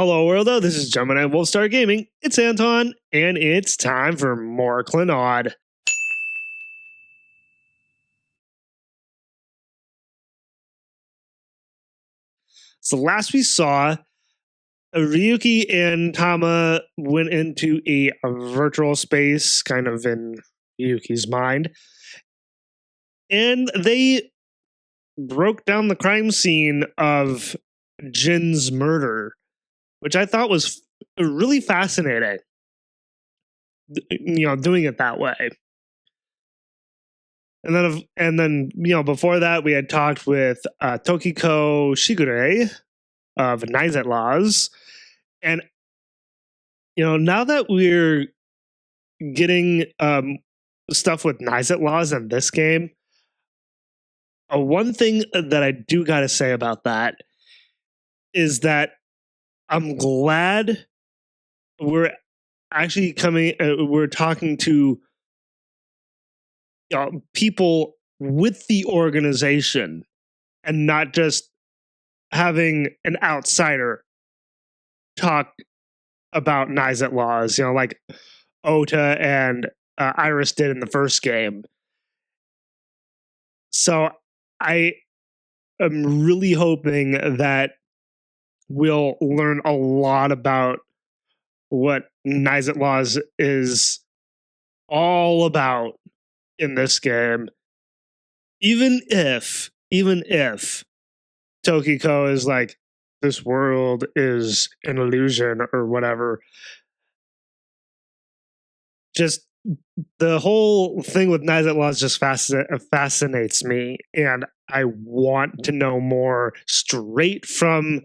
Hello world, this is Gemini Wolfstar Gaming, it's Anton, and it's time for more Clannad. So last we saw, Ryuki and Tama went into a virtual space, kind of in Ryuki's mind, and they broke down the crime scene of Jin's murder, which I thought was really fascinating, doing it that way. And then, before that, we had talked with Tokiko Shigure of Nizet Laws. And, now that we're getting stuff with Nizet Laws in this game, one thing that I do got to say about that is that I'm glad we're actually we're talking to people with the organization and not just having an outsider talk about Nizet Laws, like Ota and Iris did in the first game. So I am really hoping that we'll learn a lot about what Nizet Laws is all about in this game, even if Tokiko is like, this world is an illusion or whatever. Just the whole thing with Nizet Laws just fascinates me, and I want to know more straight from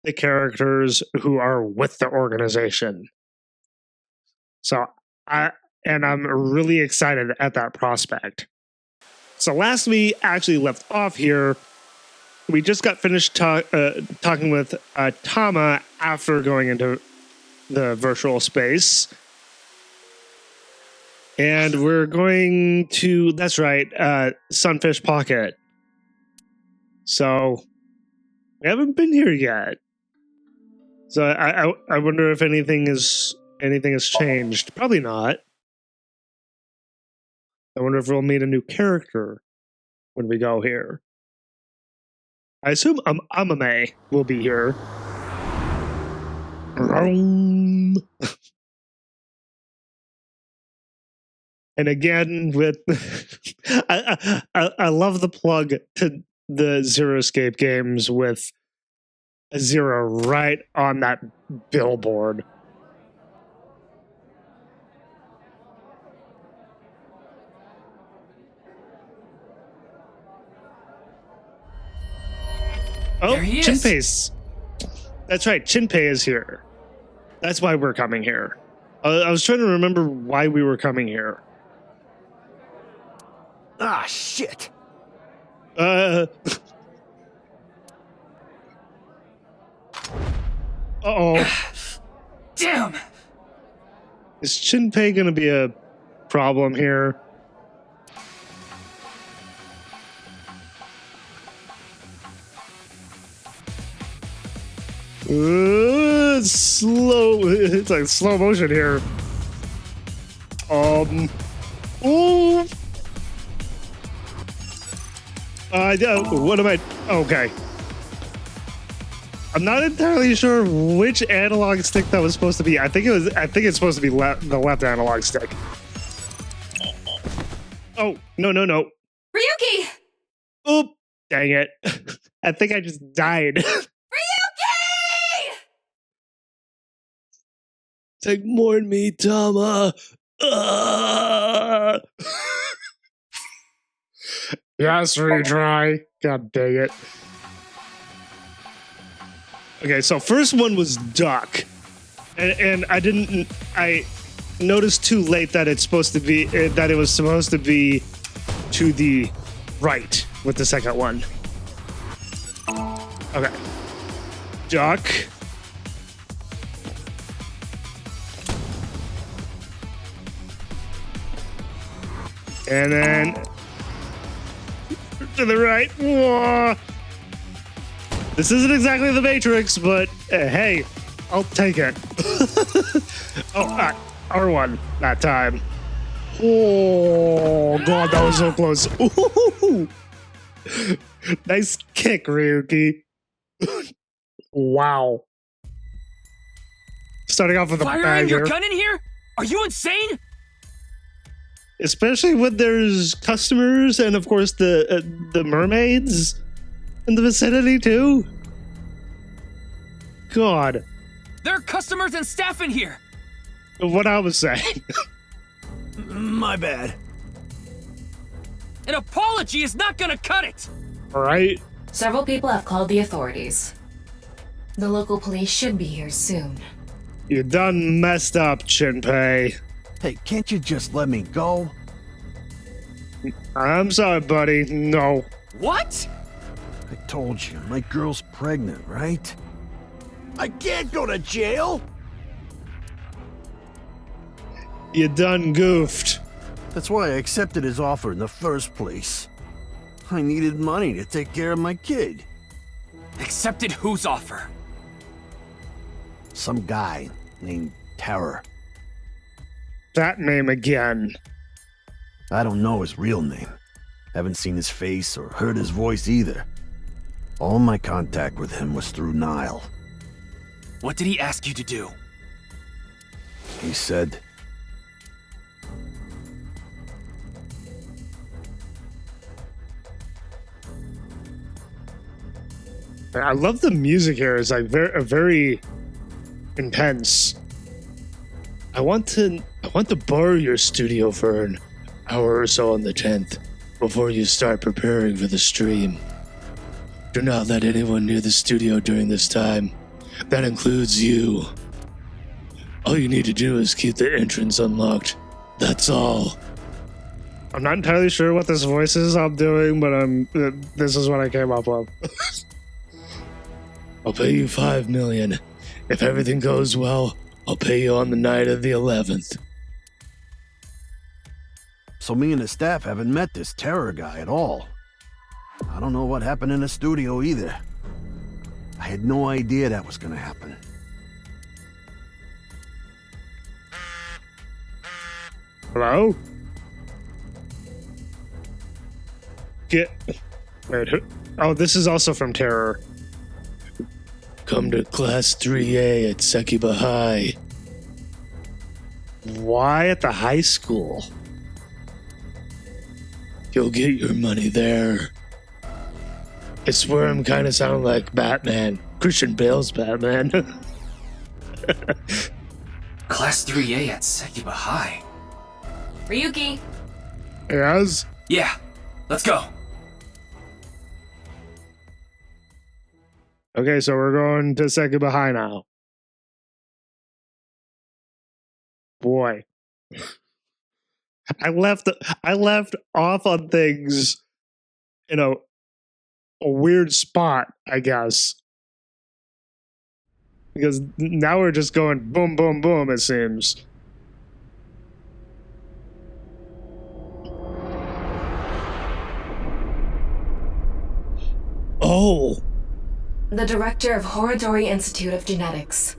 the characters who are with the organization. So I'm really excited at that prospect. So last we actually left off here, we just got finished talking with Tama after going into the virtual space. And we're going to, that's right, Sunfish Pocket. So we haven't been here yet. So I wonder if anything has changed. Probably not. I wonder if we'll meet a new character when we go here. I assume Amame will be here. And again, with I love the plug to the Zero Escape games with a zero right on that billboard. Oh, Chinpei's. That's right, Chinpei is here. That's why we're coming here. I was trying to remember why we were coming here. Ah, shit. Uh-oh. Damn. Is Chinpei gonna be a problem here? Slow. It's like slow motion here. Ooh. What am I? Okay. I'm not entirely sure which analog stick that was supposed to be. I think it's supposed to be the left analog stick. Oh, no. Ryuki! Oop. Dang it. I think I just died. Ryuki! Take more than me, Tama. Yes, retry. God dang it. Okay, so first one was duck. And I noticed too late that it was supposed to be to the right with the second one. Okay. Duck. And then to the right. Whoa. This isn't exactly the Matrix, but hey, I'll take it. Oh, R1 that time. Oh, God, that was so close. Ooh. Nice kick, Ryuki. Wow. Starting off with a Firing bang your here. gun in here? Are you insane? Especially when there's customers and, of course, the mermaids in the vicinity, too. God. There are customers and staff in here. What I was saying. My bad. An apology is not gonna cut it. All right. Several people have called the authorities. The local police should be here soon. You done messed up, Shinpei. Hey, can't you just let me go? I'm sorry, buddy. No. What? I told you, my girl's pregnant, right? I can't go to jail! You done goofed. That's why I accepted his offer in the first place. I needed money to take care of my kid. Accepted whose offer? Some guy named Terror. That name again. I don't know his real name. Haven't seen his face or heard his voice either. All my contact with him was through Nile. What did he ask you to do? He said, I love the music here. It's like very intense. I want to borrow your studio for an hour or so on the 10th before you start preparing for the stream. Do not let anyone near the studio during this time. That includes you. All you need to do is keep the entrance unlocked. That's all. I'm not entirely sure what this voice is I'm doing, but this is what I came up with. I'll pay you $5 million. If everything goes well, I'll pay you on the night of the 11th. so me and the staff haven't met this Terror guy at all. I don't know what happened in the studio either. I had no idea that was gonna happen. Hello? Wait, who? Oh, this is also from Terror. Come to Class 3A at Sekiba High. Why at the high school? You'll get your money there. I swear I'm kind of sounding like Batman. Christian Bale's Batman. Class 3A at Sekiba High. Ryuki! Yes? Yeah, let's go. Okay, so we're going to Sekiba High now. Boy. I left off on things in a weird spot, I guess. Because now we're just going boom, boom, boom, it seems. Oh. The director of Horodori Institute of Genetics.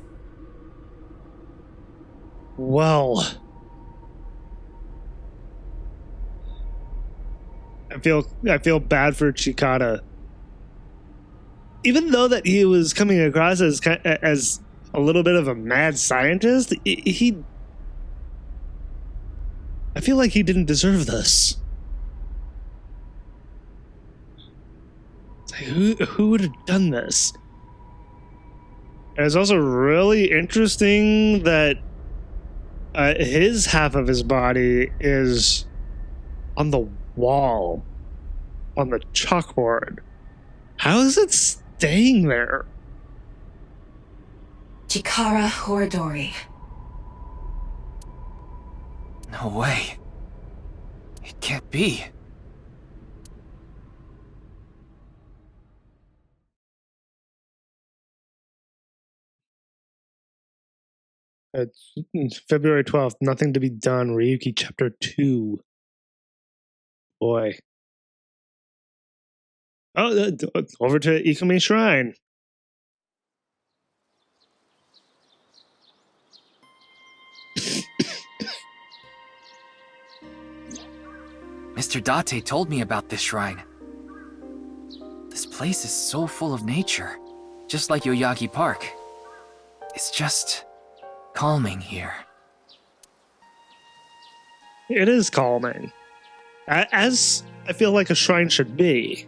Well. I feel bad for Chikata. Even though that he was coming across as a little bit of a mad scientist, I feel like he didn't deserve this. It's like, who would have done this? And it's also really interesting that his half of his body is on the wall, on the chalkboard. How is it staying there? Chikara Horodori. No way. It can't be. It's February 12th. Nothing to be done. Ryuki Chapter 2. Boy. Oh, over to Ikumi Shrine. Mr. Date told me about this shrine. This place is so full of nature, just like Yoyagi Park. It's just calming here. It is calming. As I feel like a shrine should be.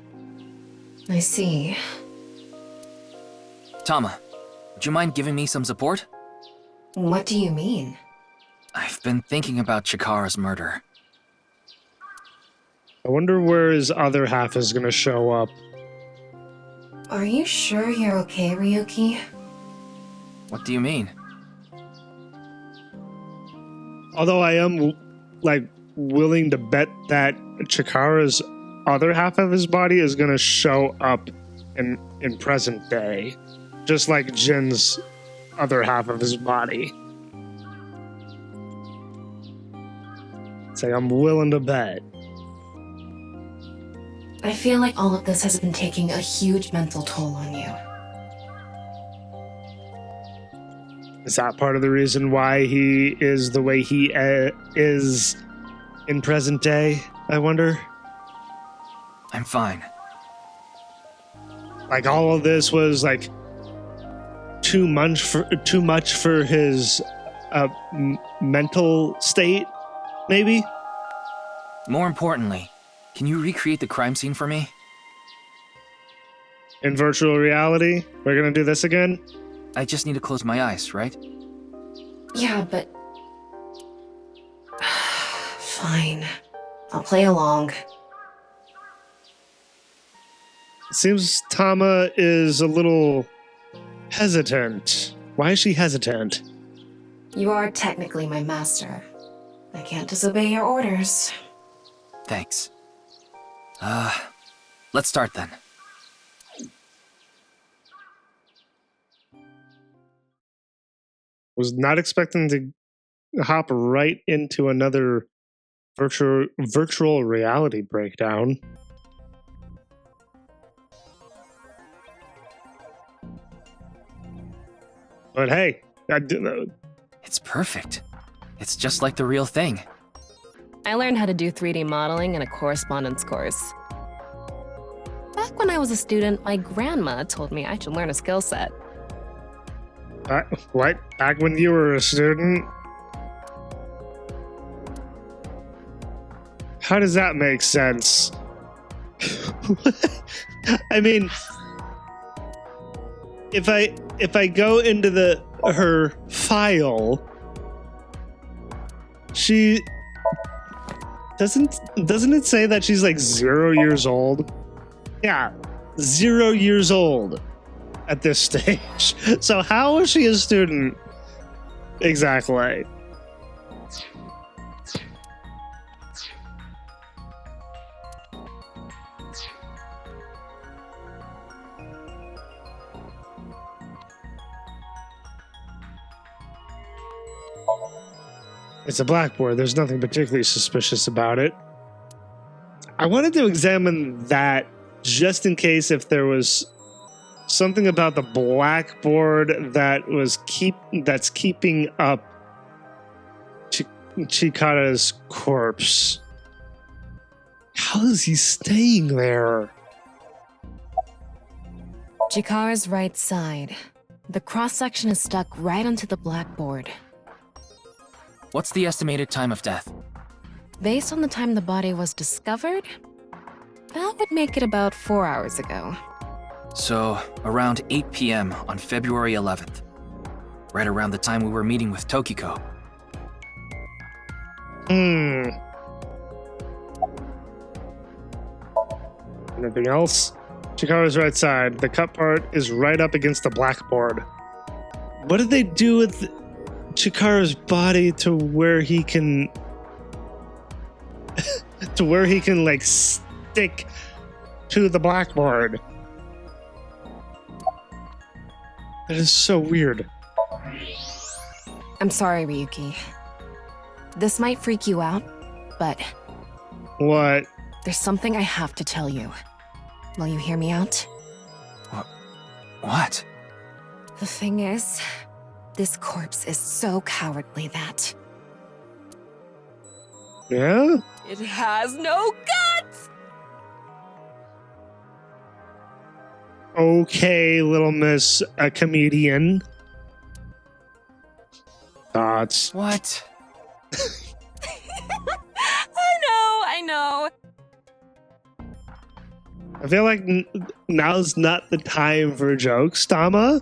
I see. Tama, would you mind giving me some support? What do you mean? I've been thinking about Chikara's murder. I wonder where his other half is going to show up. Are you sure you're okay, Ryuki? What do you mean? Although I am, like, willing to bet that Chikara's other half of his body is going to show up in present day. Just like Jin's other half of his body. It's like, I'm willing to bet. I feel like all of this has been taking a huge mental toll on you. Is that part of the reason why he is the way he is in present day, I wonder? I'm fine. Like, all of this was, like, too much for his mental state, maybe? More importantly, can you recreate the crime scene for me? In virtual reality? We're gonna do this again? I just need to close my eyes, right? Yeah, but... Fine. I'll play along. It seems Tama is a little hesitant. Why is she hesitant? You are technically my master. I can't disobey your orders. Thanks. Let's start then. Was not expecting to hop right into another virtual reality breakdown. But hey, It's perfect. It's just like the real thing. I learned how to do 3D modeling in a correspondence course. Back when I was a student, my grandma told me I should learn a skill set. what? Back when you were a student? How does that make sense? I mean, if I go into her file, she doesn't it say that she's like 0 years old? Yeah, 0 years old at this stage. So how is she a student? Exactly. It's a blackboard. There's nothing particularly suspicious about it. I wanted to examine that just in case if there was something about the blackboard that was keeping up Chikara's corpse. How is he staying there? Chikara's right side. The cross-section is stuck right onto the blackboard. What's the estimated time of death? Based on the time the body was discovered, that would make it about 4 hours ago. So, around 8 p.m. on February 11th. Right around the time we were meeting with Tokiko. Anything else? Chikara's right side. The cut part is right up against the blackboard. What did they do with Chikara's body to where he can like stick to the blackboard? That is so weird. I'm sorry, Ryuki. This might freak you out, but What? there's something I have to tell you. Will you hear me out? What? The thing is, this corpse is so cowardly that... Yeah? It has no guts! Okay, little miss, a comedian. Thoughts? What? I know. I feel like now's not the time for jokes, Tama.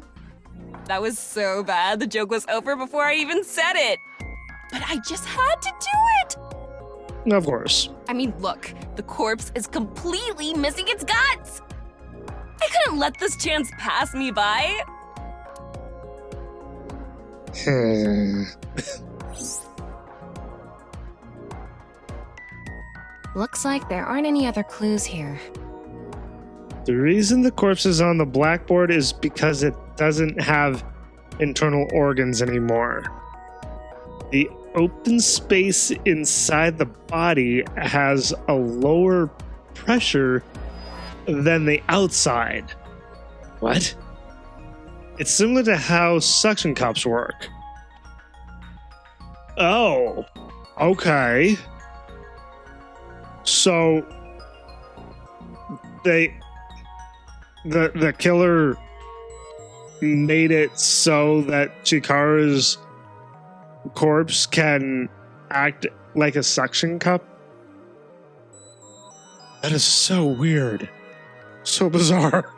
That was so bad, the joke was over before I even said it. But I just had to do it! Of course. I mean, look, the corpse is completely missing its guts! I couldn't let this chance pass me by. Looks like there aren't any other clues here. The reason the corpse is on the blackboard is because it doesn't have internal organs anymore. The open space inside the body has a lower pressure than the outside. What? It's similar to how suction cups work. Oh, okay. So the killer made it so that Chikara's corpse can act like a suction cup? That is so weird. So bizarre.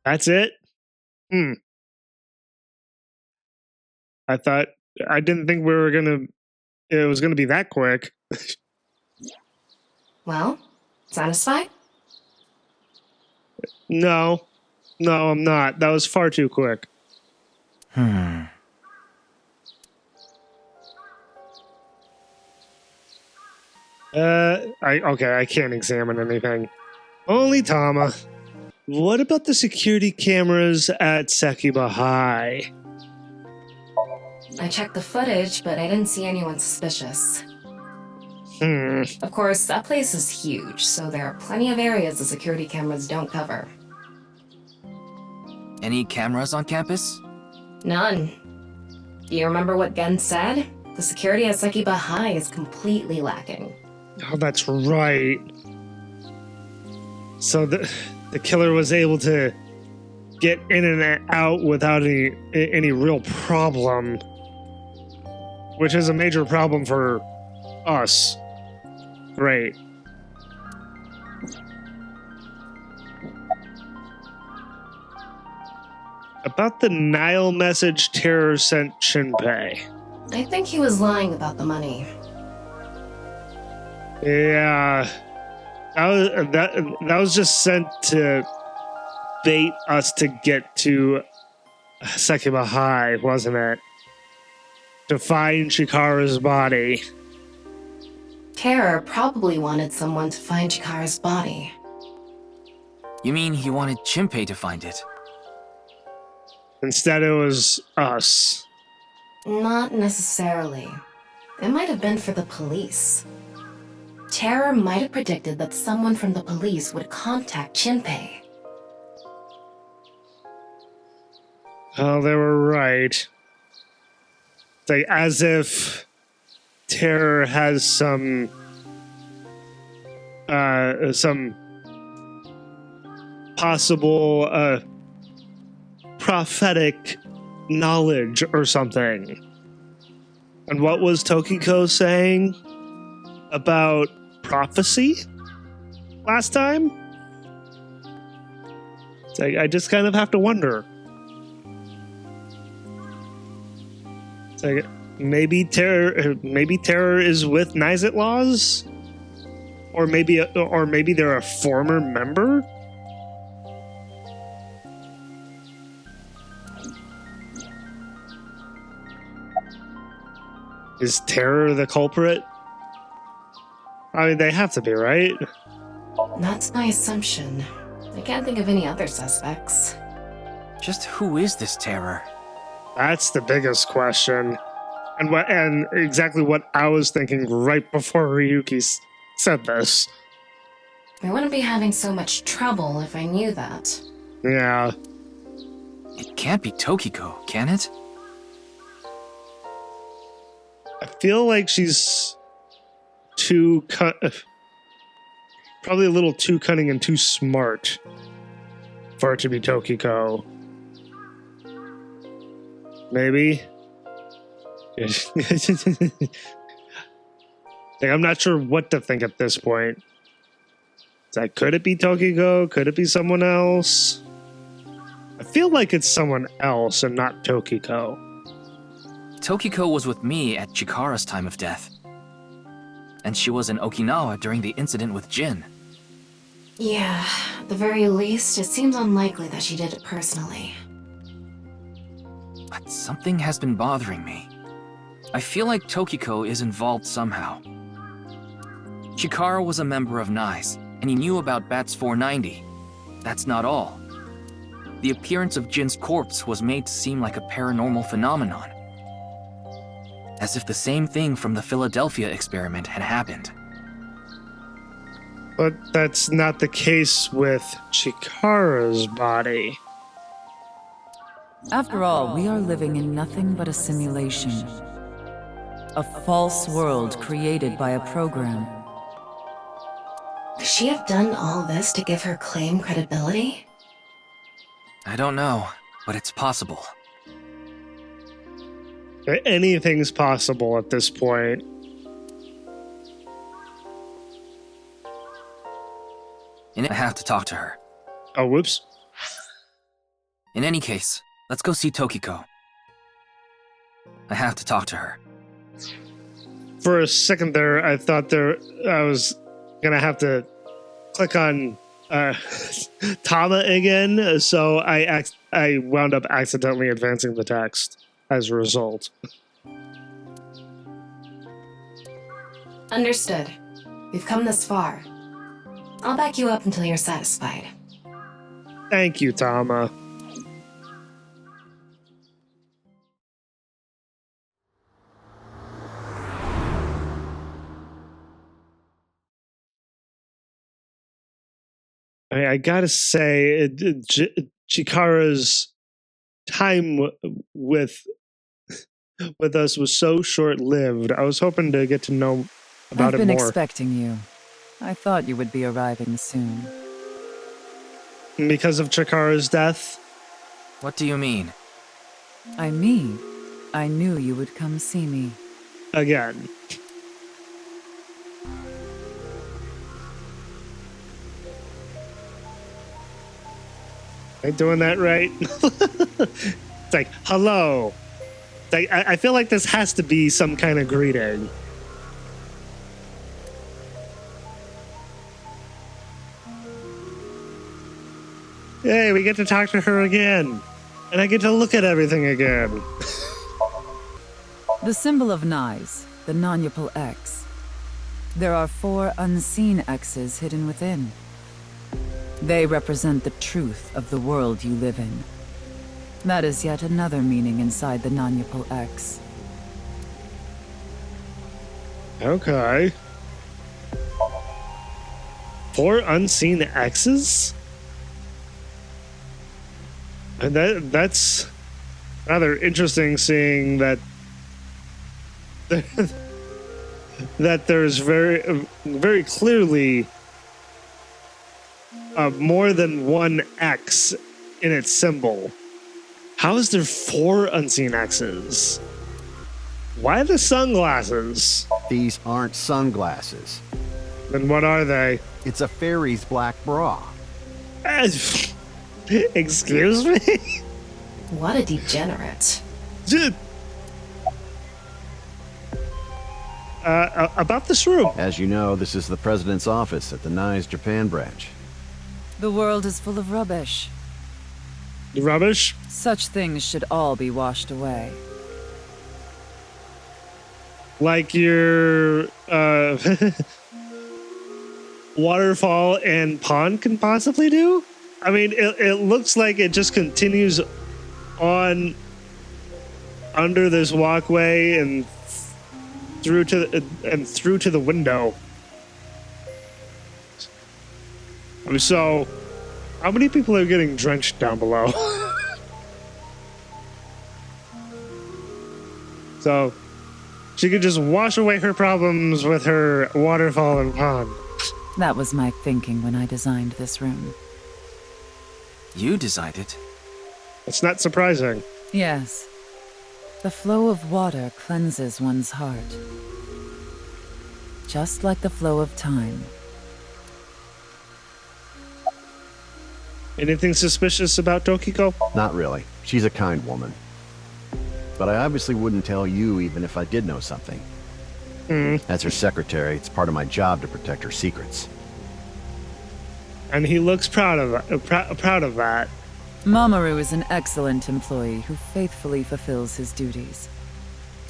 That's it? I didn't think it was gonna be that quick. Well, satisfied? No, I'm not. That was far too quick. I can't examine anything. Only Tama. What about the security cameras at Sekiba High? I checked the footage, but I didn't see anyone suspicious. Of course, that place is huge, so there are plenty of areas the security cameras don't cover. Any cameras on campus? None. Do you remember what Gen said? The security at Sekiba High is completely lacking. Oh, that's right. So the killer was able to get in and out without any real problem, which is a major problem for us. Great. About the Nile message Terror sent Shinpei. I think he was lying about the money. Yeah. That was just sent to bait us to get to Sekiba High, wasn't it? To find Chikara's body. Terror probably wanted someone to find Chikara's body. You mean he wanted Shinpei to find it? Instead, it was us. Not necessarily. It might have been for the police. Terror might have predicted that someone from the police would contact Shinpei. Oh, they were right. It's like as if Terror has some possible prophetic knowledge or something. And what was Tokiko saying about prophecy last time? It's like, I just kind of have to wonder. It's like, maybe Terror is with Nizet Laws? Or maybe they're a former member? Is Terror the culprit? I mean, they have to be, right? That's my assumption. I can't think of any other suspects. Just who is this Terror? That's the biggest question. And exactly what I was thinking right before Ryuki said this. I wouldn't be having so much trouble if I knew that. Yeah. It can't be Tokiko, can it? I feel like she's too probably a little too cunning and too smart for it to be Tokiko. Maybe. Like, I'm not sure what to think at this point. It's like, could it be Tokiko? Could it be someone else? I feel like it's someone else and not Tokiko. Tokiko was with me at Chikara's time of death. And she was in Okinawa during the incident with Jin. Yeah, at the very least, it seems unlikely that she did it personally. But something has been bothering me. I feel like Tokiko is involved somehow. Chikara was a member of NICE, and he knew about Bats 490. That's not all. The appearance of Jin's corpse was made to seem like a paranormal phenomenon. As if the same thing from the Philadelphia experiment had happened. But that's not the case with Chikara's body. After all, we are living in nothing but a simulation. A false world created by a program. Could she have done all this to give her claim credibility? I don't know, but it's possible. Anything's possible at this point. And I have to talk to her. Oh, whoops. In any case, let's go see Tokiko. I have to talk to her. For a second there, I thought I was gonna have to click on Tama again, so I wound up accidentally advancing the text as a result. Understood. We've come this far. I'll back you up until you're satisfied. Thank you, Tama. I gotta say, Chikara's time with us was so short-lived. I was hoping to get to know about it more. I've been expecting you. I thought you would be arriving soon. Because of Chikara's death? What do you mean? I mean, I knew you would come see me. Again. Am I doing that right? It's like, hello. It's like, I feel like this has to be some kind of greeting. Hey, we get to talk to her again. And I get to look at everything again. The symbol of NICE, the non-upal X. There are 4 unseen X's hidden within. They represent the truth of the world you live in. That is yet another meaning inside the non-upal X. Okay. 4 unseen X's? And that's rather interesting, seeing that that there's very clearly more than one X in its symbol. How is there 4 unseen X's? Why the sunglasses? These aren't sunglasses. Then what are they? It's a fairy's black bra. Excuse me? What a degenerate. About this room. As you know, this is the president's office at the NICE Japan branch. The world is full of rubbish. Rubbish? Such things should all be washed away. Like your waterfall and pond can possibly do? I mean, it looks like it just continues on under this walkway and through to the window. So, how many people are getting drenched down below? she could just wash away her problems with her waterfall and pond. That was my thinking when I designed this room. You designed it. It's not surprising. Yes. The flow of water cleanses one's heart. Just like the flow of time. Anything suspicious about Tokiko? Not really. She's a kind woman. But I obviously wouldn't tell you even if I did know something. As her secretary, it's part of my job to protect her secrets. And he looks proud of that. Mamoru is an excellent employee who faithfully fulfills his duties.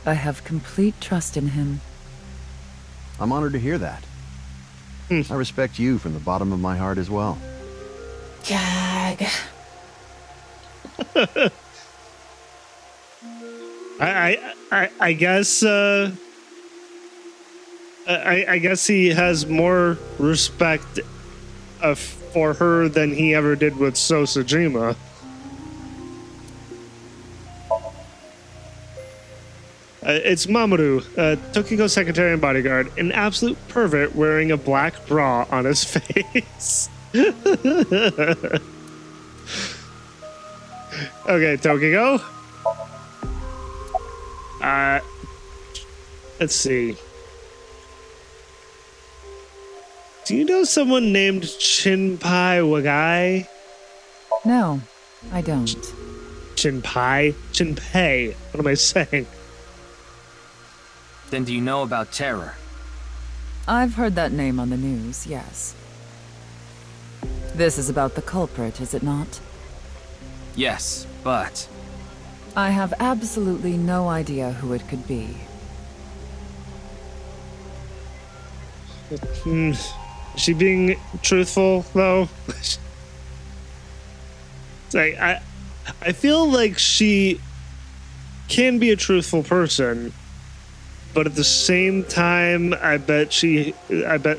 I have complete trust in him. I'm honored to hear that. I respect you from the bottom of my heart as well. Gag. I guess I guess he has more respect for her than he ever did with Sosajima. It's Mamoru, Tokiko's secretary and bodyguard, an absolute pervert wearing a black bra on his face. Okay, Tokiko. Let's see. Do you know someone named Shinpai Wagai? No, I don't. Shinpai? Shinpei. What am I saying? Then do you know about Terror? I've heard that name on the news, yes. This is about the culprit, is it not? Yes, but... I have absolutely no idea who it could be. Is she being truthful, though? It's like, I feel like she can be a truthful person, but at the same time, I bet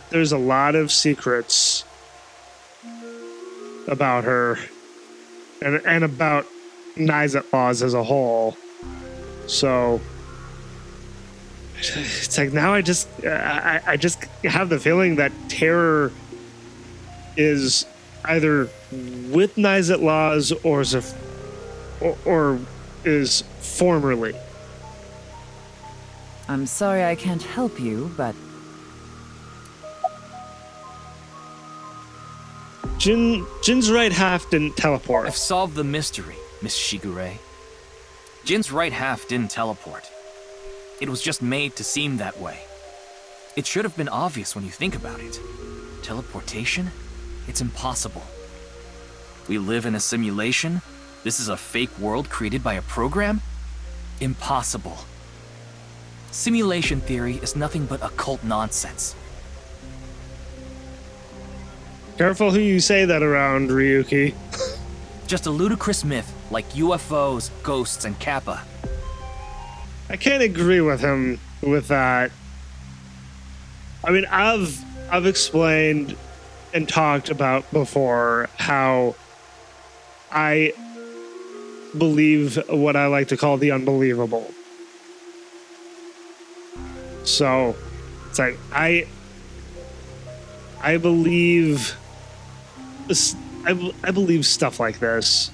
there's a lot of secrets about her and about Nizet laws as a whole. So it's like now I just have the feeling that Terror is either with Nizet laws or is formerly. I'm sorry I can't help you, but... Jin's right half didn't teleport. I've solved the mystery, Miss Shigure. Jin's right half didn't teleport. It was just made to seem that way. It should have been obvious when you think about it. Teleportation? It's impossible. We live in a simulation? This is a fake world created by a program? Impossible. Simulation theory is nothing but occult nonsense. Careful who you say that around, Ryuki. Just a ludicrous myth like UFOs, ghosts, and Kappa. I can't agree with him with that. I mean, I've explained and talked about before how I believe what I like to call the unbelievable. So it's like I believe this. I believe stuff like this.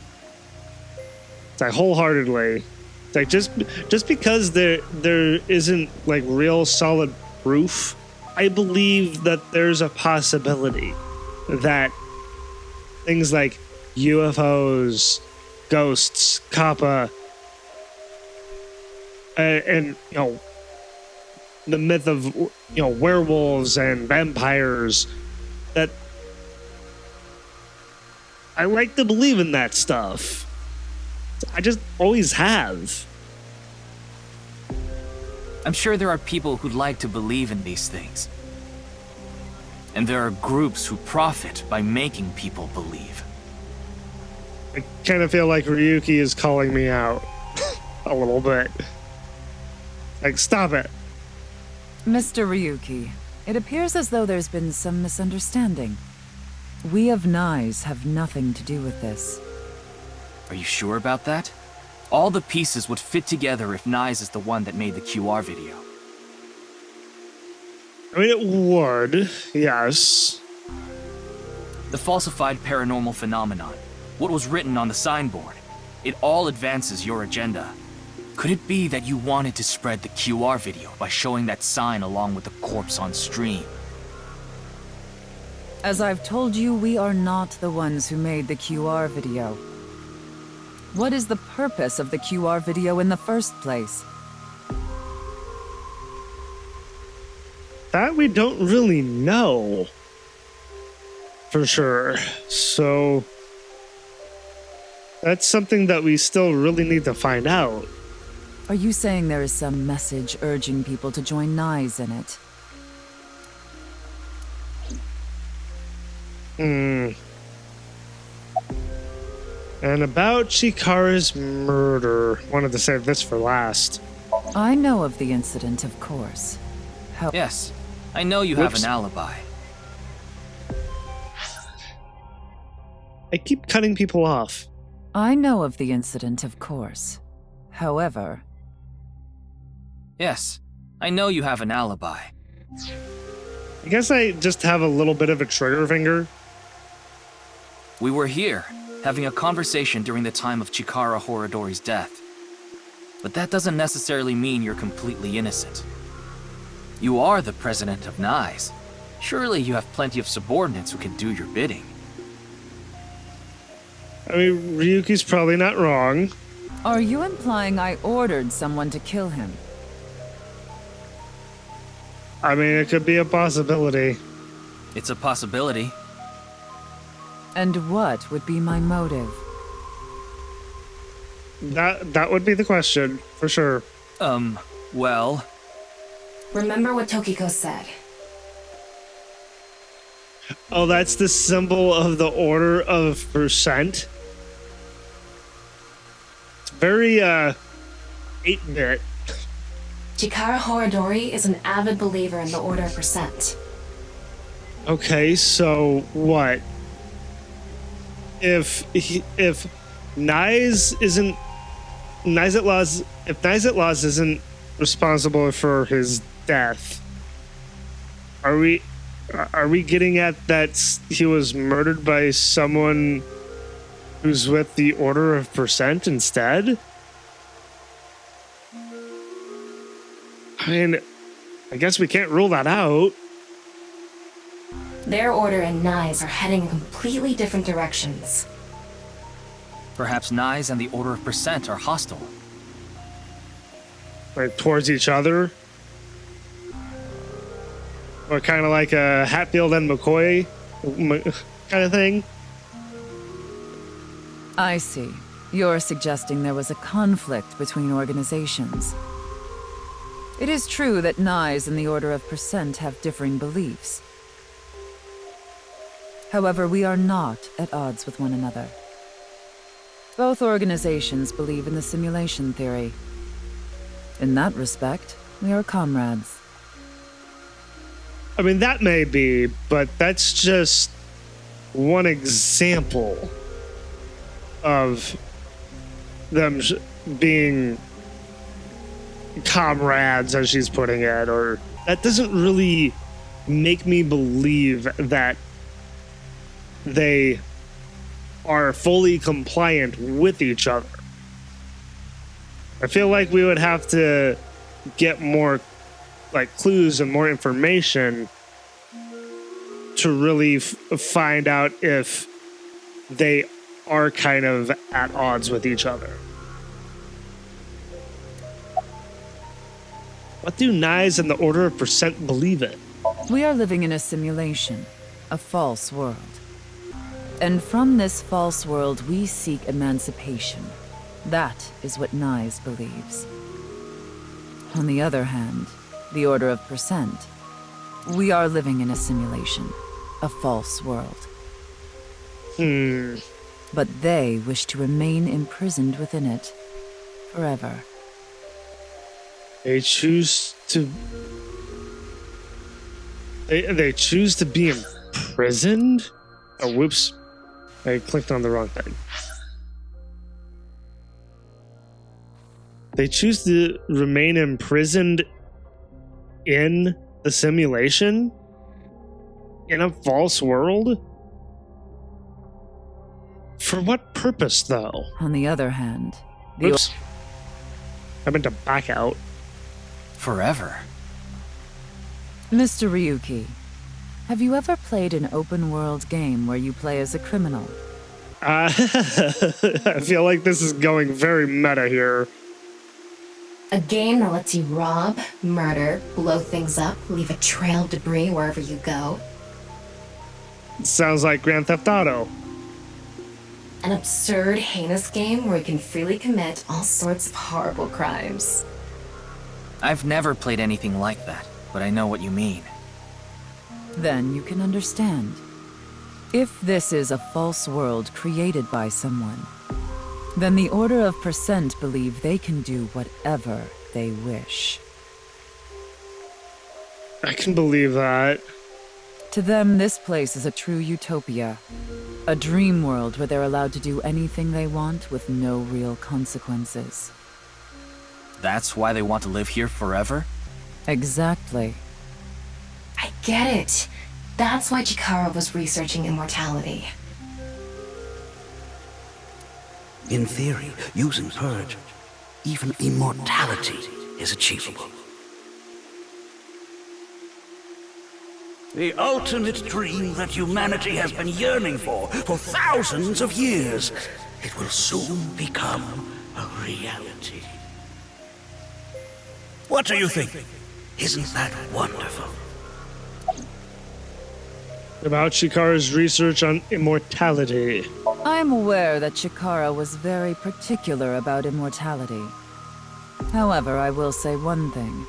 It's like wholeheartedly. It's like just because there isn't like real solid proof, I believe that there's a possibility that things like UFOs, ghosts, Kappa, and you know, the myth of, you know, werewolves and vampires, that I like to believe in that stuff. I just always have. I'm sure there are people who'd like to believe in these things. And there are groups who profit by making people believe. I kind of feel like Ryuki is calling me out a little bit. Like, stop it. Mr. Ryuki, it appears as though there's been some misunderstanding. We of Nyes have nothing to do with this. Are you sure about that? All the pieces would fit together if Nyes is the one that made the QR video. I mean, it would, yes. The falsified paranormal phenomenon, what was written on the signboard, it all advances your agenda. Could it be that you wanted to spread the QR video by showing that sign along with the corpse on stream? As I've told you, we are not the ones who made the QR video. What is the purpose of the QR video in the first place? That we don't really know for sure. So that's something that we still really need to find out. Are you saying there is some message urging people to join NICE in it? And about Chikara's murder. Wanted to save this for last. I know of the incident, of course. Yes, I know you have an alibi. I keep cutting people off. I know of the incident, of course. However... Yes, I know you have an alibi. I guess I just have a little bit of a trigger finger. We were here, having a conversation during the time of Chikara Horodori's death. But that doesn't necessarily mean you're completely innocent. You are the president of NICE. Surely you have plenty of subordinates who can do your bidding. I mean, Ryuki's probably not wrong. Are you implying I ordered someone to kill him? I mean, it could be a possibility. It's a possibility. And what would be my motive? That would be the question, for sure. Well... Remember what Tokiko said. Oh, that's the symbol of the order of percent. It's very, 8-bit. Chikara Horodori is an avid believer in the Order of Percent. Okay, so what? If NICE isn't... NICE isn't responsible for his death, are we getting at that he was murdered by someone who's with the Order of Percent instead? I mean, I guess we can't rule that out. Their order and NICE are heading in completely different directions. Perhaps NICE and the Order of Percent are hostile. Like, towards each other? Or kind of like a Hatfield and McCoy kind of thing? I see. You're suggesting there was a conflict between organizations. It is true that NICE and the Order of Percent have differing beliefs. However, we are not at odds with one another. Both organizations believe in the simulation theory. In that respect, we are comrades. I mean, that may be, but that's just one example of them being comrades, as she's putting it, or that doesn't really make me believe that they are fully compliant with each other. I feel like we would have to get more like clues and more information to really find out if they are kind of at odds with each other. What do NICE and the Order of Percent believe in? We are living in a simulation, a false world. And from this false world, we seek emancipation. That is what NICE believes. On the other hand, the Order of Percent, we are living in a simulation, a false world. But they wish to remain imprisoned within it, forever. They choose to... They choose to be imprisoned? Oh, whoops. I clicked on the wrong thing. They choose to remain imprisoned in the simulation in a false world? For what purpose, though? On the other hand, the Oops. I meant to back out. Forever. Mr. Ryuki, have you ever played an open-world game where you play as a criminal? I feel like this is going very meta here. A game that lets you rob, murder, blow things up, leave a trail of debris wherever you go. Sounds like Grand Theft Auto. An absurd, heinous game where you can freely commit all sorts of horrible crimes. I've never played anything like that, but I know what you mean. Then you can understand. If this is a false world created by someone, then the Order of Percent believe they can do whatever they wish. I can believe that. To them, this place is a true utopia. A dream world where they're allowed to do anything they want with no real consequences. That's why they want to live here forever? Exactly. I get it. That's why Chikara was researching immortality. In theory, using Purge, even immortality is achievable. The ultimate dream that humanity has been yearning for thousands of years. It will soon become a reality. What do you think? Isn't that wonderful? About Chikara's research on immortality. I'm aware that Chikara was very particular about immortality. However, I will say one thing.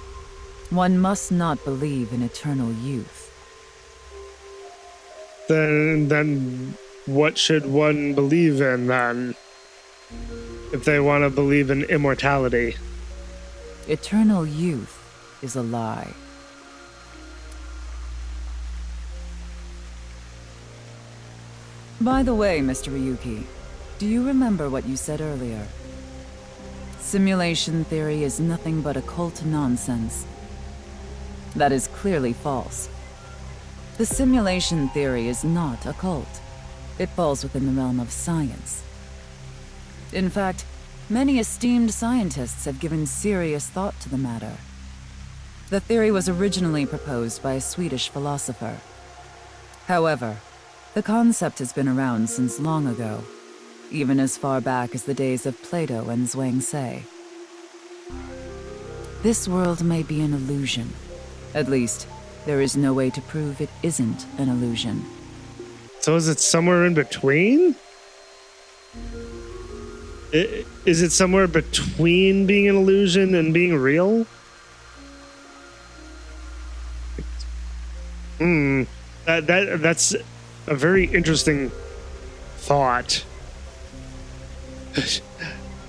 One must not believe in eternal youth. Then what should one believe in, then? If they want to believe in immortality. Eternal youth is a lie. By the way, Mr. Ryuki, do you remember what you said earlier? Simulation theory is nothing but occult nonsense. That is clearly false. The simulation theory is not occult. It falls within the realm of science. In fact, many esteemed scientists have given serious thought to the matter. The theory was originally proposed by a Swedish philosopher. However, the concept has been around since long ago, even as far back as the days of Plato and Zhuangzi. This world may be an illusion. At least, there is no way to prove it isn't an illusion. So is it somewhere in between? Is it somewhere between being an illusion and being real? That's a very interesting thought.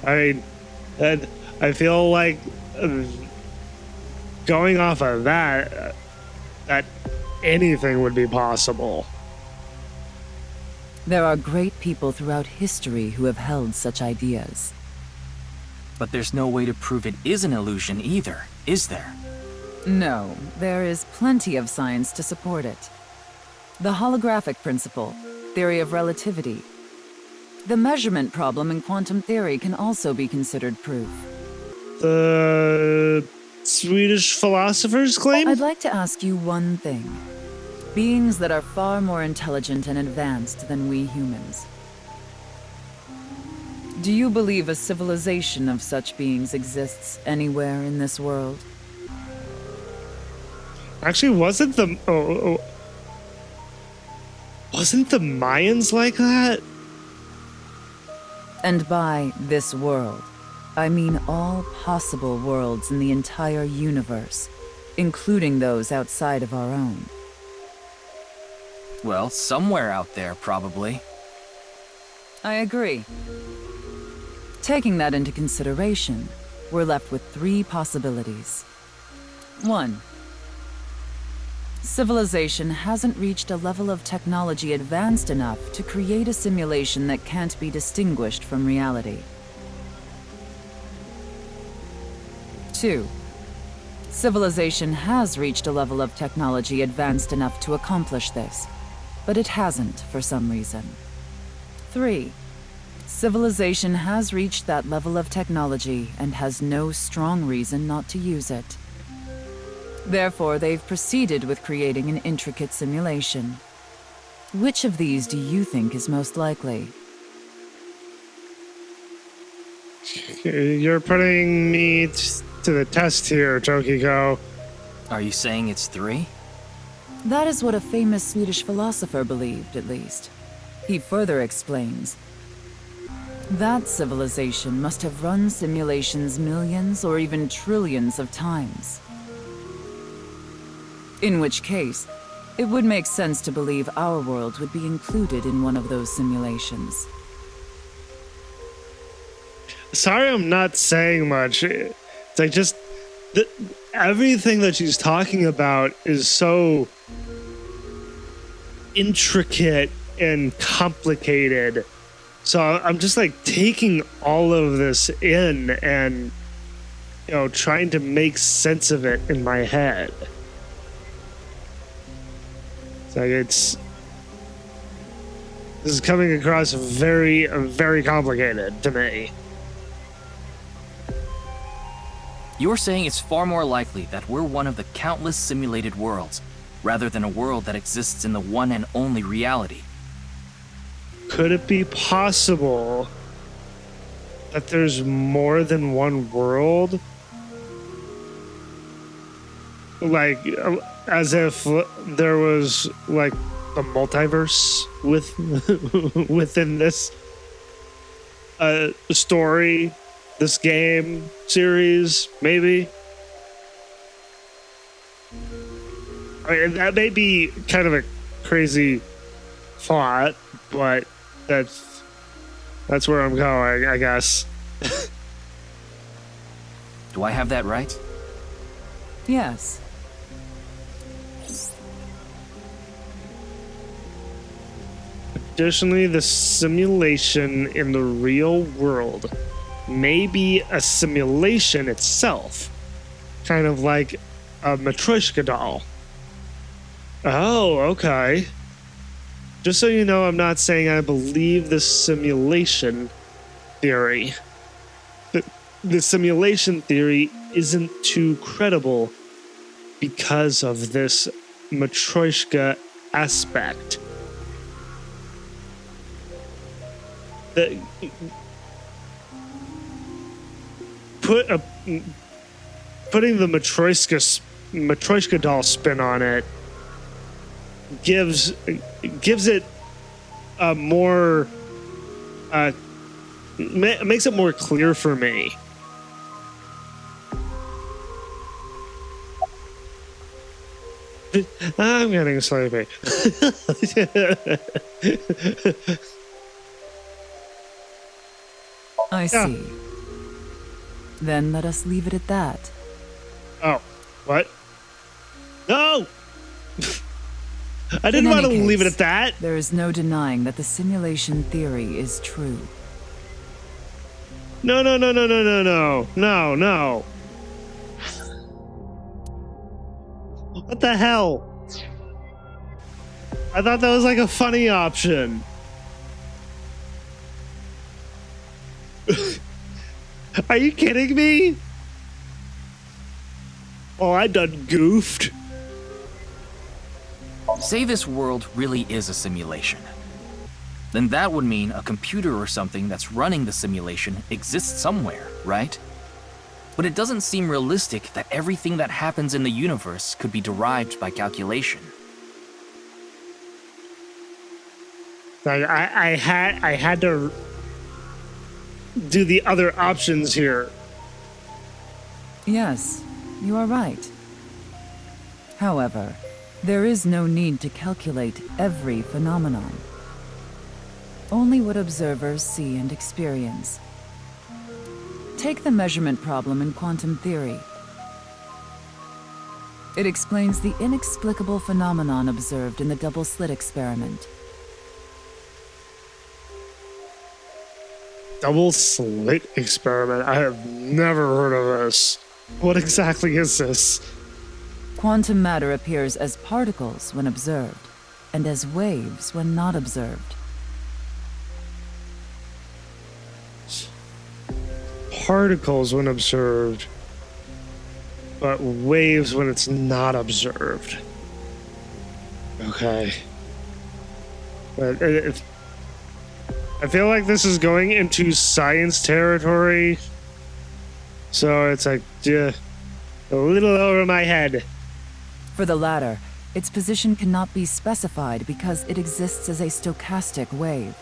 I feel like going off of that anything would be possible. There are great people throughout history who have held such ideas. But there's no way to prove it is an illusion either, is there? No, there is plenty of science to support it. The holographic principle, theory of relativity. The measurement problem in quantum theory can also be considered proof. The Swedish philosophers claim? I'd like to ask you one thing. Beings that are far more intelligent and advanced than we humans. Do you believe a civilization of such beings exists anywhere in this world? Actually, wasn't the Mayans like that? And by this world, I mean all possible worlds in the entire universe, including those outside of our own. Well, somewhere out there, probably. I agree. Taking that into consideration, we're left with 3 possibilities. 1. Civilization hasn't reached a level of technology advanced enough to create a simulation that can't be distinguished from reality. 2. Civilization has reached a level of technology advanced enough to accomplish this, but it hasn't for some reason. 3. Civilization has reached that level of technology and has no strong reason not to use it. Therefore, they've proceeded with creating an intricate simulation. Which of these do you think is most likely? You're putting me to the test here, Tokiko. Are you saying it's 3? That is what a famous Swedish philosopher believed, at least. He further explains, that civilization must have run simulations millions or even trillions of times. In which case, it would make sense to believe our world would be included in one of those simulations. Sorry, I'm not saying much. It's like just everything that she's talking about is so intricate and complicated. So I'm just like taking all of this in and, you know, trying to make sense of it in my head. It's like this is coming across very, very complicated to me. You're saying it's far more likely that we're one of the countless simulated worlds, rather than a world that exists in the one and only reality. Could it be possible that there's more than one world? Like, as if there was, like, a multiverse within this story, this game series, maybe? I mean, that may be kind of a crazy thought, but that's where I'm going, I guess. Do I have that right? Yes. Additionally, the simulation in the real world may be a simulation itself, kind of like a Matryoshka doll. Oh, okay. Just so you know, I'm not saying I believe the simulation theory. The simulation theory isn't too credible because of this Matryoshka aspect. Putting the Matryoshka doll spin on it gives it a more makes it more clear for me. I'm getting sleepy. I see. Then let us leave it at that. Oh, what? No! I didn't want to leave it at that. There is no denying that the simulation theory is true. No. What the hell? I thought that was like a funny option. Are you kidding me? Oh, I done goofed. Say this world really is a simulation. Then that would mean a computer or something that's running the simulation exists somewhere, right? But it doesn't seem realistic that everything that happens in the universe could be derived by calculation. I had to do the other options here. Yes, you are right. However, there is no need to calculate every phenomenon. Only what observers see and experience. Take the measurement problem in quantum theory. It explains the inexplicable phenomenon observed in the double slit experiment. Double slit experiment? I have never heard of this. What exactly is this? Quantum matter appears as particles when observed, and as waves when not observed. Particles when observed, but waves when it's not observed. Okay. But I feel like this is going into science territory, so it's like, a little over my head. For the latter, its position cannot be specified because it exists as a stochastic wave.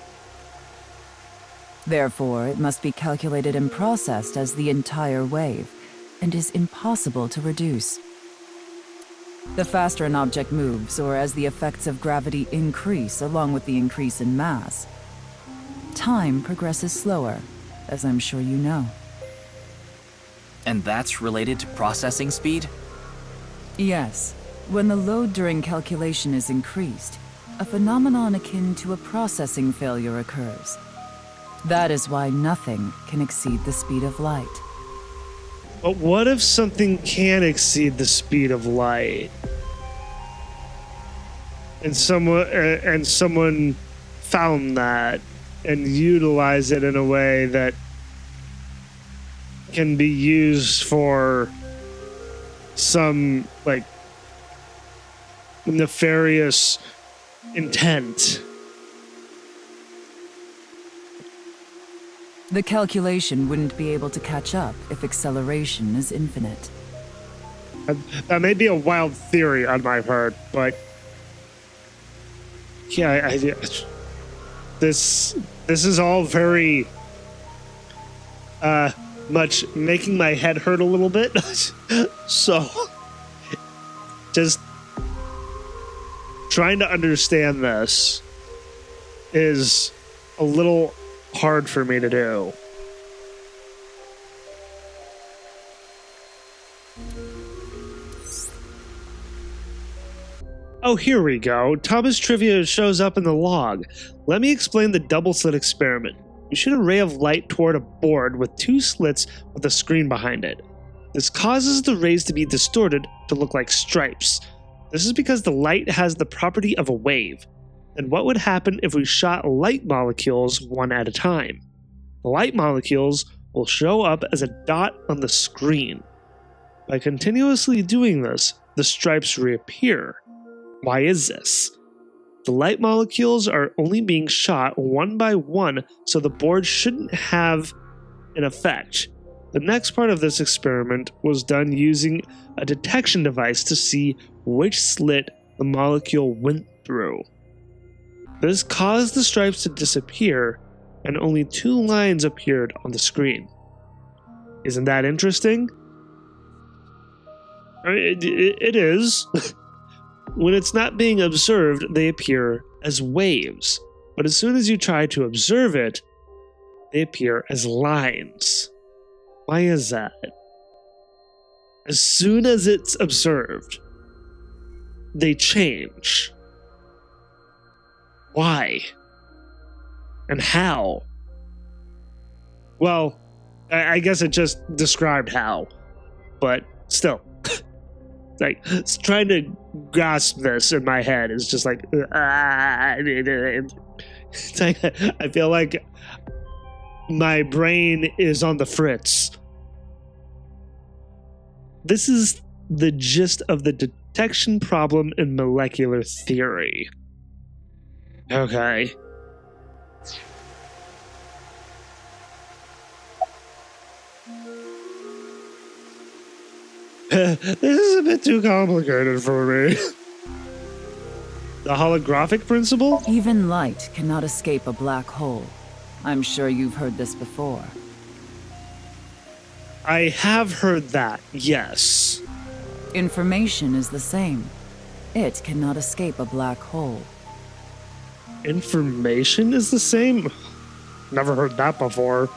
Therefore, it must be calculated and processed as the entire wave, and is impossible to reduce. The faster an object moves, or as the effects of gravity increase along with the increase in mass, time progresses slower, as I'm sure you know. And that's related to processing speed? Yes. When the load during calculation is increased, a phenomenon akin to a processing failure occurs. That is why nothing can exceed the speed of light. But what if something can exceed the speed of light? And someone found that and utilized it in a way that can be used for some, like, nefarious intent. The calculation wouldn't be able to catch up if acceleration is infinite. That may be a wild theory on my part, but yeah, this is all very much making my head hurt a little bit. So just trying to understand this is a little hard for me to do. Oh, here we go. Thomas Trivia shows up in the log. Let me explain the double slit experiment. You shoot a ray of light toward a board with two slits with a screen behind it. This causes the rays to be distorted to look like stripes. This is because the light has the property of a wave. Then what would happen if we shot light molecules one at a time? The light molecules will show up as a dot on the screen. By continuously doing this, the stripes reappear. Why is this? The light molecules are only being shot one by one, so the board shouldn't have an effect. The next part of this experiment was done using a detection device to see which slit the molecule went through. This caused the stripes to disappear, and only two lines appeared on the screen. Isn't that interesting? It is. When it's not being observed, they appear as waves. But as soon as you try to observe it, they appear as lines. Why is that? As soon as it's observed, they change. Why? And how? Well, I guess it just described how, but still. Like, trying to grasp this in my head is just like, it's like, I feel like my brain is on the fritz. This is the gist of the detection problem in molecular theory. Okay. This is a bit too complicated for me. The holographic principle? Even light cannot escape a black hole. I'm sure you've heard this before. I have heard that, yes. Information is the same. It cannot escape a black hole. Information is the same? Never heard that before.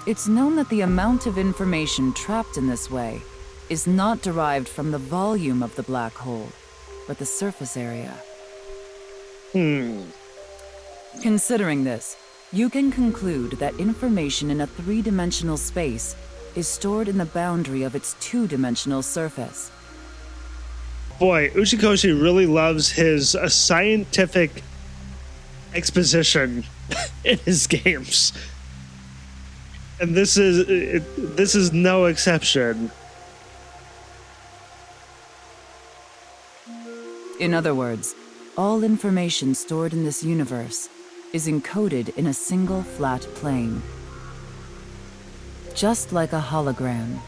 It's known that the amount of information trapped in this way is not derived from the volume of the black hole, but the surface area. Considering this, you can conclude that information in a three-dimensional space is stored in the boundary of its two-dimensional surface. Boy, Uchikoshi really loves his scientific exposition in his games. And this is no exception. In other words, all information stored in this universe is encoded in a single flat plane. Just like a hologram.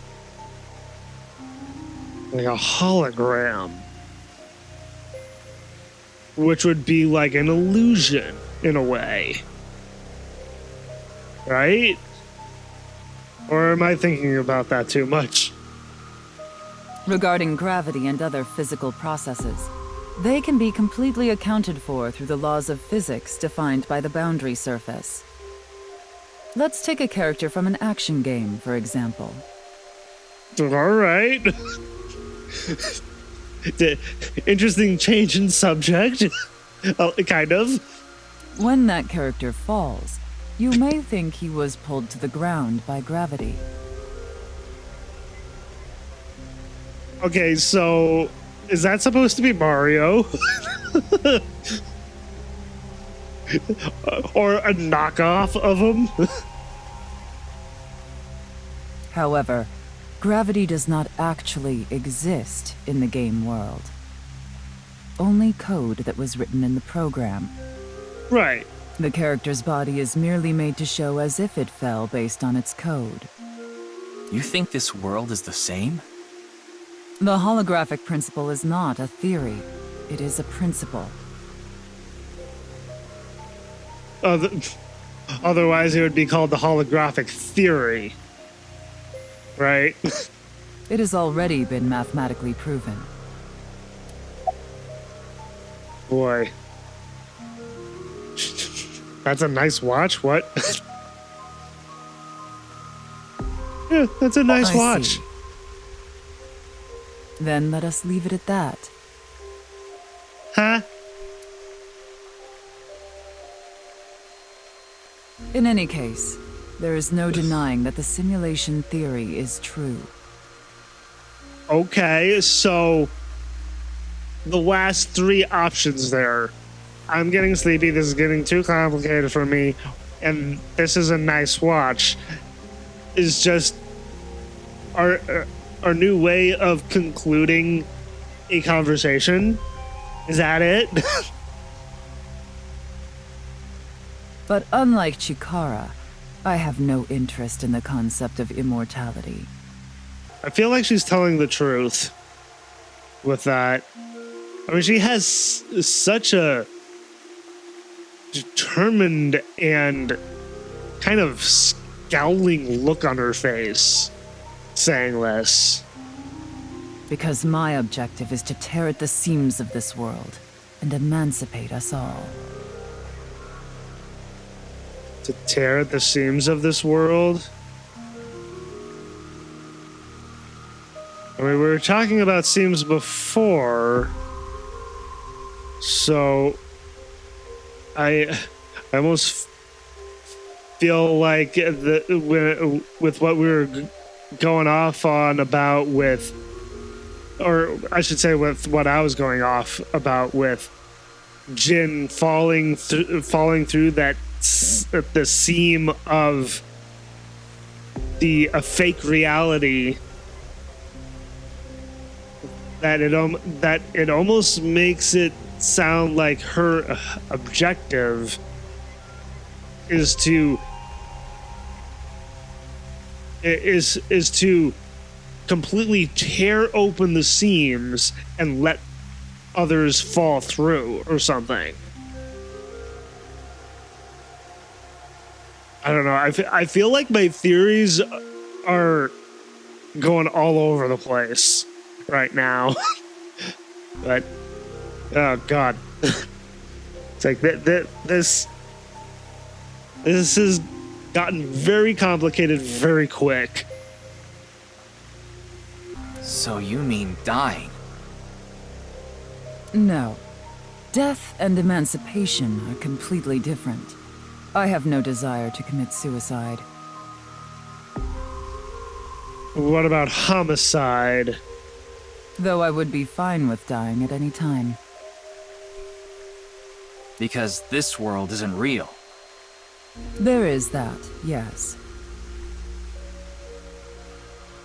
Like a hologram. Which would be like an illusion, in a way. Right? Or am I thinking about that too much? Regarding gravity and other physical processes, they can be completely accounted for through the laws of physics defined by the boundary surface. Let's take a character from an action game, for example. Alright. Interesting change in subject. Kind of. When that character falls, you may think he was pulled to the ground by gravity. Okay, so is that supposed to be Mario? Or a knockoff of him? However, gravity does not actually exist in the game world. Only code that was written in the program. Right. The character's body is merely made to show as if it fell based on its code. You think this world is the same? The holographic principle is not a theory. It is a principle. Otherwise, it would be called the holographic theory. Right? It has already been mathematically proven. Boy. That's a nice watch. What? Yeah, that's a nice watch. See. Then let us leave it at that. Huh? In any case, there is no denying that the simulation theory is true. Okay, so the last three options there. I'm getting sleepy, this is getting too complicated for me, and this is a nice watch. Is just our new way of concluding a conversation. Is that it? But unlike Chikara, I have no interest in the concept of immortality. I feel like she's telling the truth with that. I mean, she has such a determined and kind of scowling look on her face saying this. Because my objective is to tear at the seams of this world and emancipate us all. To tear at the seams of this world? I mean, we were talking about seams before, so I almost feel like with what we were going off on about with, or I should say with what I was going off about with Jin falling through that the seam of a fake reality, that it almost makes it sound like her objective is to completely tear open the seams and let others fall through or something. I don't know. I feel like my theories are going all over the place right now. But oh god, it's like this has gotten very complicated very quick. So you mean dying? No. Death and emancipation are completely different. I have no desire to commit suicide. What about homicide? Though I would be fine with dying at any time. Because this world isn't real. There is that, yes.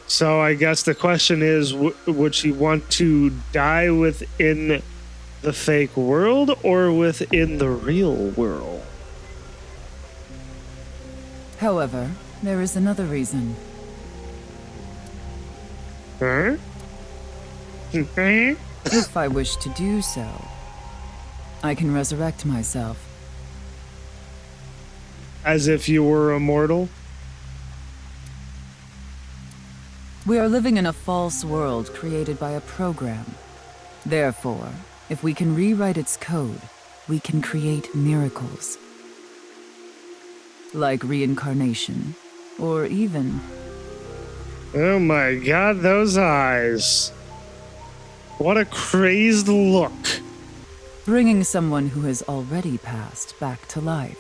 So I guess the question is, would she want to die within the fake world or within the real world? However, there is another reason. Huh? If I wish to do so, I can resurrect myself. As if you were immortal? We are living in a false world created by a program. Therefore, if we can rewrite its code, we can create miracles. Like reincarnation, or even... Oh my god, those eyes. What a crazed look. bringing someone who has already passed back to life.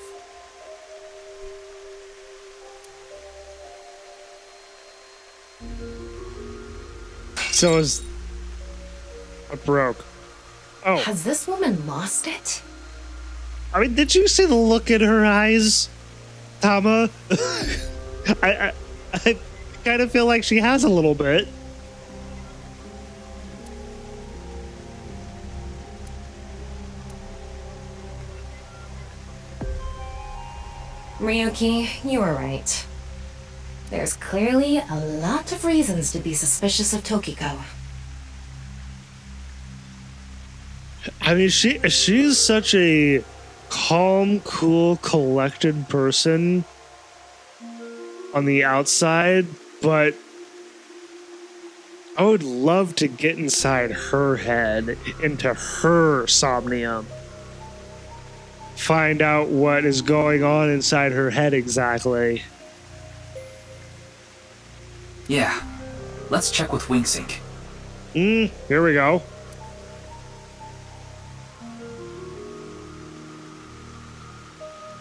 So is... What broke? Oh. Has this woman lost it? I mean, did you see the look in her eyes, Tama? I kind of feel like she has a little bit. Ryuki, you were right. There's clearly a lot of reasons to be suspicious of Tokiko. I mean, she's such a calm, cool, collected person on the outside, but I would love to get inside her head, into her somnium. Find out what is going on inside her head exactly. Yeah, let's check with WingSync. Here we go.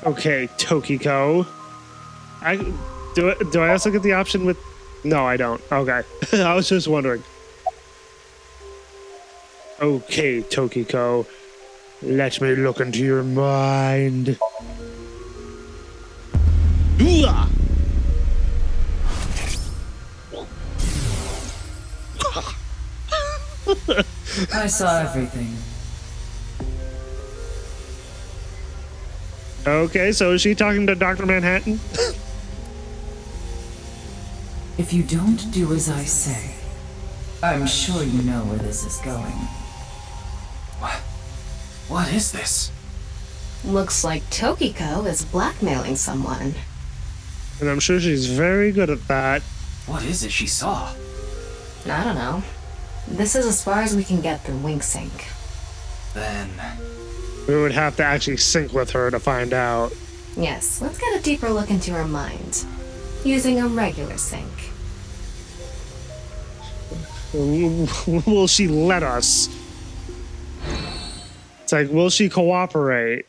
Okay, Tokiko. Do I also get the option with... No, I don't. Okay. I was just wondering. Okay, Tokiko. Let me look into your mind. Ooh-ah! I saw everything. Okay, so is she talking to Dr. Manhattan? If you don't do as I say, I'm sure you know where this is going. What is this? Looks like Tokiko is blackmailing someone. And I'm sure she's very good at that. What is it she saw? I don't know. This is as far as we can get through WingSync. Then... We would have to actually sync with her to find out. Yes, let's get a deeper look into her mind. Using a regular sync. Will she let us? It's like, will she cooperate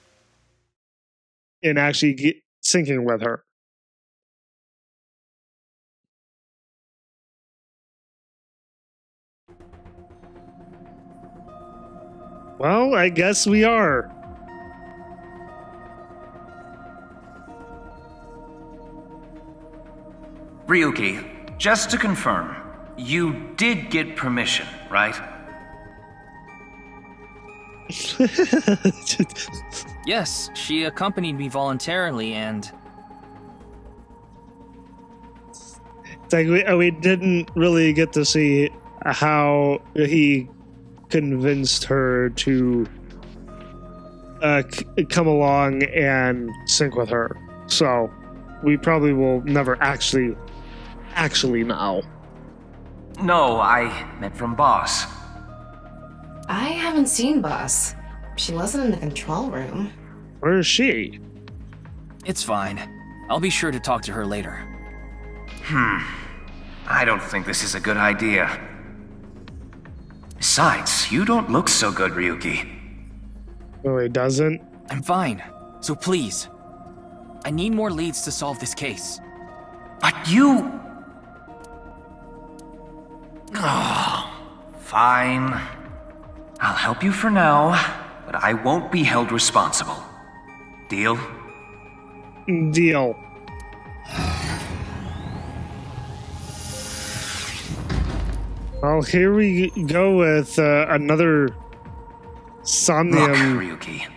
in actually syncing with her? Well, I guess we are. Ryuki, just to confirm, you did get permission, right? Yes, she accompanied me voluntarily and... It's like we didn't really get to see how he convinced her to come along and sync with her. So we probably will never actually know. No, I meant from Boss. I haven't seen Boss. She wasn't in the control room. Where is she? It's fine. I'll be sure to talk to her later. I don't think this is a good idea. Besides, you don't look so good, Ryuki. No, he doesn't. I'm fine, so please. I need more leads to solve this case. But you... Oh, fine. I'll help you for now, but I won't be held responsible. Deal? Deal. Well, here we go with another Somnium. Look, Ryuki,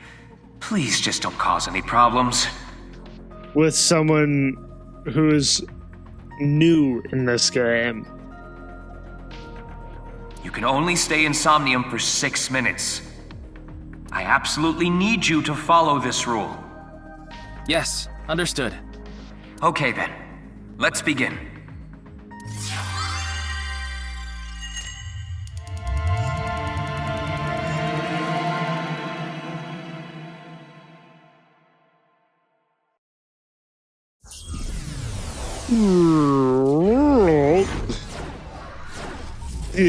please just don't cause any problems. With someone who is new in this game. You can only stay in Somnium for 6 minutes. I absolutely need you to follow this rule. Yes, understood. Okay then, let's begin.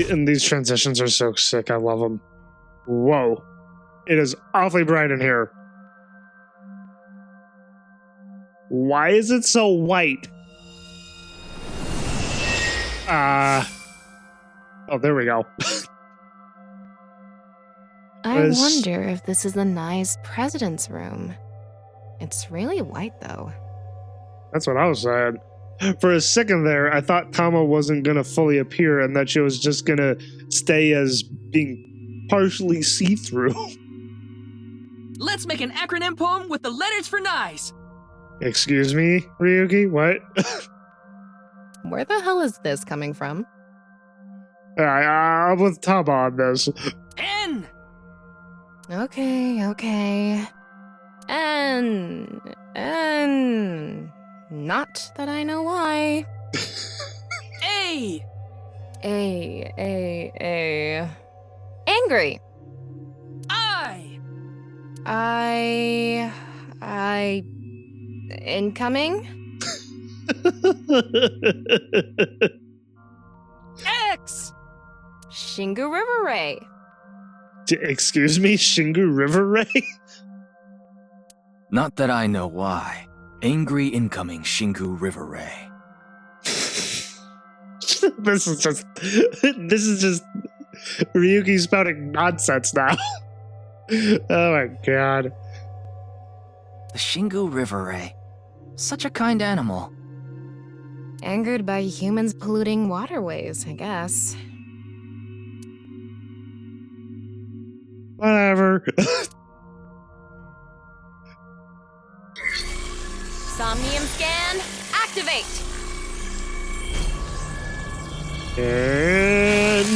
And these transitions are so sick. I love them. Whoa. It is awfully bright in here. Why is it so white? Oh, there we go. I wonder if this is the nice president's room. It's really white, though. That's what I was saying. For a second there, I thought Tama wasn't going to fully appear and that she was just going to stay as being partially see-through. Let's make an acronym poem with the letters for nice. Excuse me, Ryuki? What? Where the hell is this coming from? I'm with Tama on this. N. Okay. And not that I know why. A. Angry. I incoming. X. Shingu River Ray. Excuse me, Shingu River Ray? Not that I know why. Angry incoming Shingu River Ray. This is just Ryuki spouting nonsense now. Oh my god. The Shingu River Ray. Such a kind animal. Angered by humans polluting waterways, I guess. Whatever. Somnium scan, activate! And...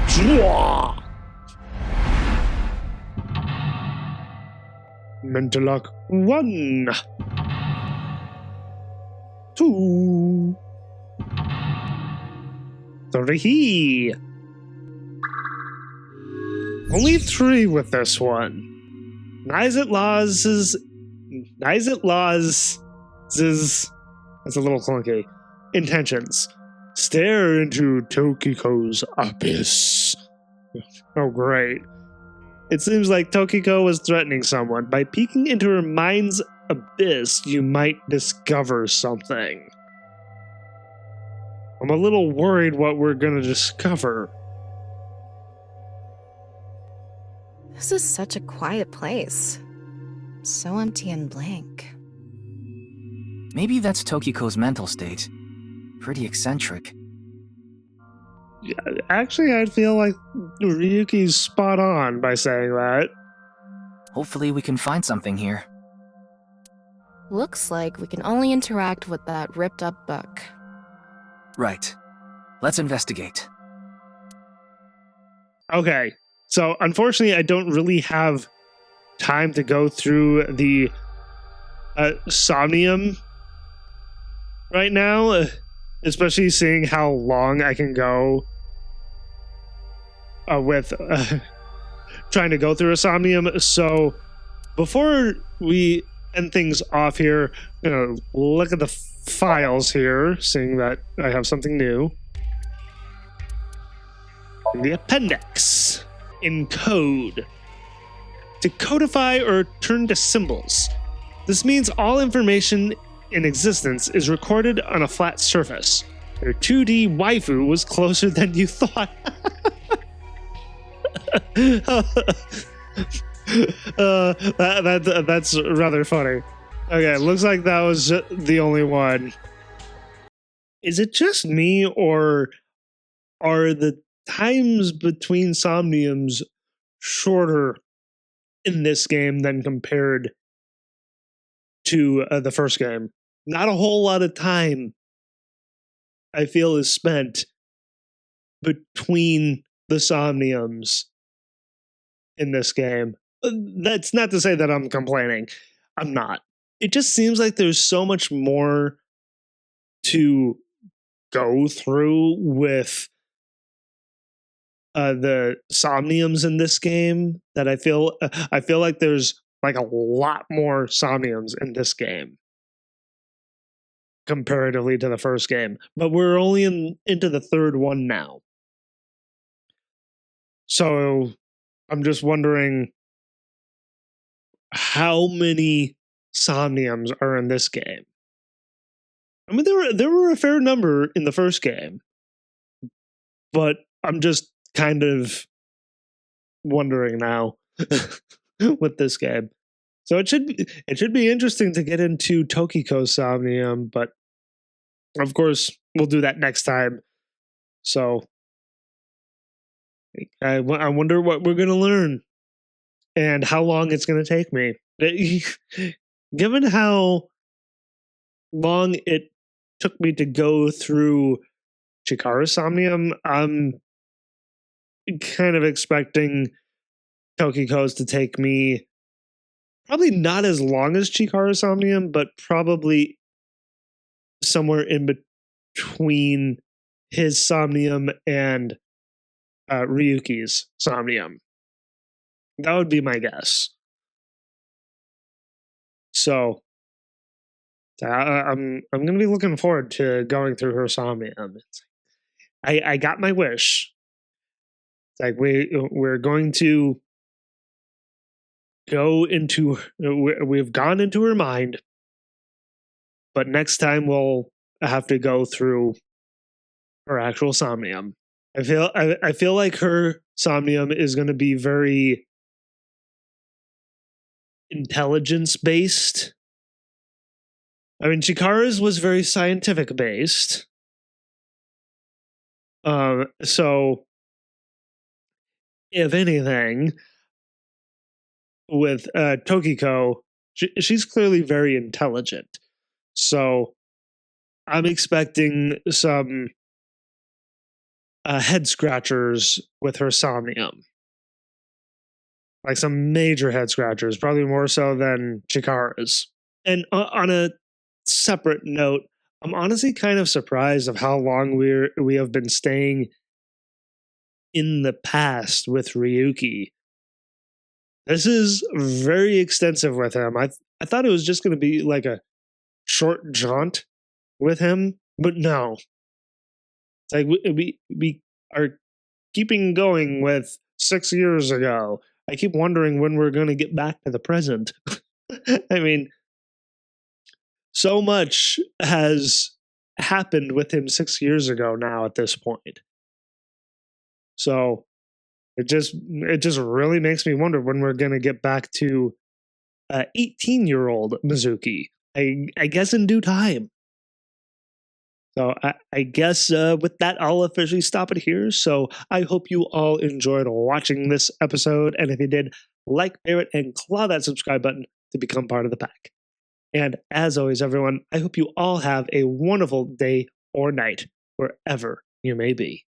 Zwah! Mental lock 1, 2, 3. Only 3 with this one. Nizet Laws' that's a little clunky. Intentions. Stare into Tokiko's abyss. Oh, great. It seems like Tokiko was threatening someone. By peeking into her mind's abyss, you might discover something. I'm a little worried what we're gonna discover. This is such a quiet place. So empty and blank. Maybe that's Tokiko's mental state. Pretty eccentric. Yeah, actually, I feel like Ryuki's spot on by saying that. Hopefully we can find something here. Looks like we can only interact with that ripped up book. Right. Let's investigate. Okay, so unfortunately, I don't really have time to go through the Somnium right now, especially seeing how long I can go with trying to go through a Somnium. So before we end things off here, look at the files here, seeing that I have something new. The appendix. Encode. To codify or turn to symbols. This means all information in existence is recorded on a flat surface. Your 2D waifu was closer than you thought. That's rather funny. Okay, looks like that was the only one. Is it just me, or are the times between Somniums shorter in this game than compared to the first game? Not a whole lot of time, I feel, is spent between the Somniums in this game. That's not to say that I'm complaining. I'm not. It just seems like there's so much more to go through with the Somniums in this game that I feel like there's like a lot more Somniums in this game comparatively to the first game. But we're only into the third one now. So I'm just wondering how many Somniums are in this game. I mean, there were a fair number in the first game, but I'm just kind of wondering now with this game. So it should be interesting to get into Tokiko's Somnium, but of course we'll do that next time. So I wonder what we're going to learn and how long it's going to take me. Given how long it took me to go through Chikara's Somnium, I'm kind of expecting Tokiko's to take me probably not as long as Chikara's Somnium, but probably somewhere in between his Somnium and Ryuki's Somnium. That would be my guess. So I'm going to be looking forward to going through her Somnium. I got my wish. It's like we're going to go into, we've gone into her mind, but next time we'll have to go through her actual Somnium. I feel like her Somnium is going to be very intelligence based. I mean, Chikara's was very scientific based. So if anything, with Tokiko, she's clearly very intelligent. So I'm expecting some head scratchers with her Somnium. Like some major head scratchers, probably more so than Chikara's. And on a separate note, I'm honestly kind of surprised of how long we have been staying in the past with Ryuki. This is very extensive with him. I thought it was just going to be like a short jaunt with him, but no. It's like we are keeping going with 6 years ago. I keep wondering when we're going to get back to the present. I mean, so much has happened with him 6 years ago now at this point. So it just really makes me wonder when we're going to get back to 18-year-old Mizuki. I guess in due time. So I guess with that, I'll officially stop it here. So I hope you all enjoyed watching this episode. And if you did, like, favorite, and claw that subscribe button to become part of the pack. And as always, everyone, I hope you all have a wonderful day or night, wherever you may be.